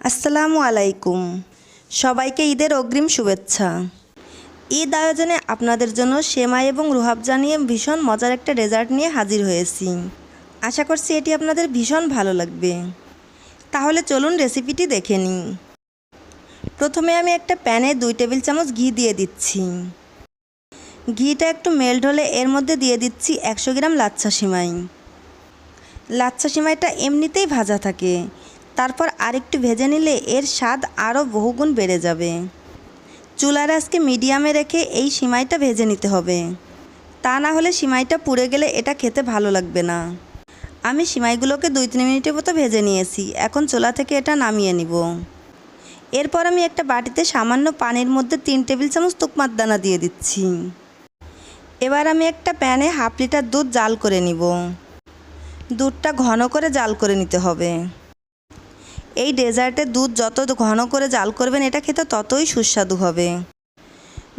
আসসালামু আলাইকুম। সবাইকে ঈদের অগ্রিম শুভেচ্ছা। ঈদ আয়োজনে আপনাদের জন্য সেমাই এবং রুহাবজা নিয়ে ভীষণ মজার একটা ডেজার্ট নিয়ে হাজির হয়েছি। আশা করছি এটি আপনাদের ভীষণ ভালো লাগবে। তাহলে চলুন রেসিপিটি দেখে নিই। প্রথমে আমি একটা প্যানে 2 টেবিল চামচ ঘি দিয়ে দিচ্ছি। ঘিটা একটু মেল্ট হলে এর মধ্যে দিয়ে দিচ্ছি 100 গ্রাম লাচ্ছা সিমাই। লাচ্ছা সিমাইটা এমনিতেই ভাজা থাকে, তারপর আরেকটু ভেজে নিলে এর স্বাদ আরও বহুগুণ বেড়ে যাবে। চুলার আঁচকে মিডিয়ামে রেখে এই সিমাইটা ভেজে নিতে হবে, তা না হলে সিমাইটা পুড়ে গেলে এটা খেতে ভালো লাগবে না। আমি সিমাইগুলোকে 2-3 মিনিটের মতো ভেজে নিয়েছি। এখন চুলা থেকে এটা নামিয়ে নিব। এরপর আমি একটা বাটিতে সামান্য পানির মধ্যে 3 টেবিল চামচ তুকমার দানা দিয়ে দিচ্ছি। এবার আমি একটা প্যানে 1/2 লিটার দুধ জাল করে নিব। দুধটা ঘন করে জাল করে নিতে হবে। এই ডেজার্টে দুধ যত ঘন করে জাল করবেন এটা খেতে ততই সুস্বাদু হবে।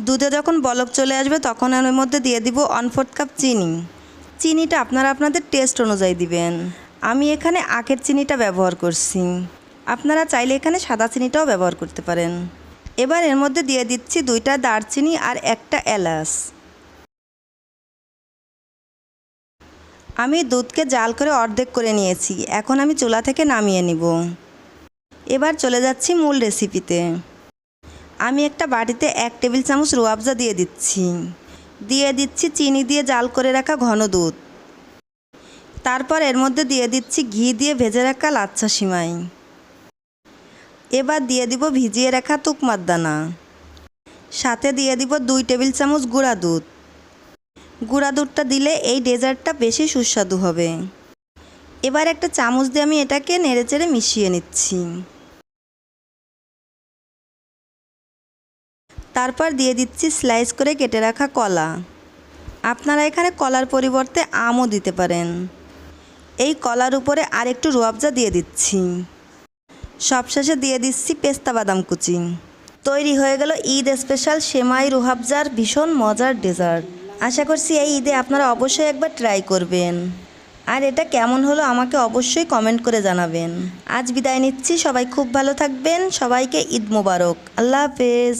দুধে যখন বলক চলে আসবে তখন এর মধ্যে দিয়ে দিব 1/4 কাপ চিনি। চিনিটা আপনারা আপনাদের টেস্ট অনুযায়ী দিবেন। আমি এখানে আখের চিনিটা ব্যবহার করছি, আপনারা চাইলে এখানে সাদা চিনিটাও ব্যবহার করতে পারেন। এবার এর মধ্যে দিয়ে দিচ্ছি 2টা দারচিনি আর একটা এলাচ। আমি দুধকে জাল করে অর্ধেক করে নিয়েছি। এখন আমি চুলা থেকে নামিয়ে নিব। এবার চলে যাচ্ছি মূল রেসিপিতে। আমি একটা বাটিতে 1 টেবিল চামচ রুহাবজা দিয়ে দিচ্ছি চিনি দিয়ে জাল করে রাখা ঘন দুধ। তারপর এর মধ্যে দিয়ে দিচ্ছি ঘি দিয়ে ভেজে রাখা লাচ্ছা সিমাই। এবার দিয়ে দিব ভিজিয়ে রাখা তুকমার দানা। সাথে দিয়ে দিব 2 টেবিল চামচ গুঁড়া দুধ। গুঁড়া দুধটা দিলে এই ডেজার্টটা বেশি সুস্বাদু হবে। এবার একটা চামচ দিয়ে আমি এটাকে নেড়েচেড়ে মিশিয়ে নিচ্ছি। তারপর দিয়ে দিচ্ছি স্লাইস করে কেটে রাখা কলা। আপনারা এখানে কলার পরিবর্তে আমও দিতে পারেন। এই কলার উপরে আরেকটু রুহাবজা দিয়ে দিচ্ছি। সবশেষে দিয়ে দিচ্ছি পেস্তা বাদাম কুচি। তৈরি হয়ে গেল ঈদ স্পেশাল সেমাই রুহাবজার ভীষণ মজার ডেজার্ট। আশা করছি এই ঈদে আপনারা অবশ্যই একবার ট্রাই করবেন। আর এটা কেমন হলো আমাকে অবশ্যই কমেন্ট করে জানাবেন। আজ বিদায় নিচ্ছি। সবাই খুব ভালো থাকবেন। সবাইকে ঈদ মোবারক। আল্লাহ হাফেজ।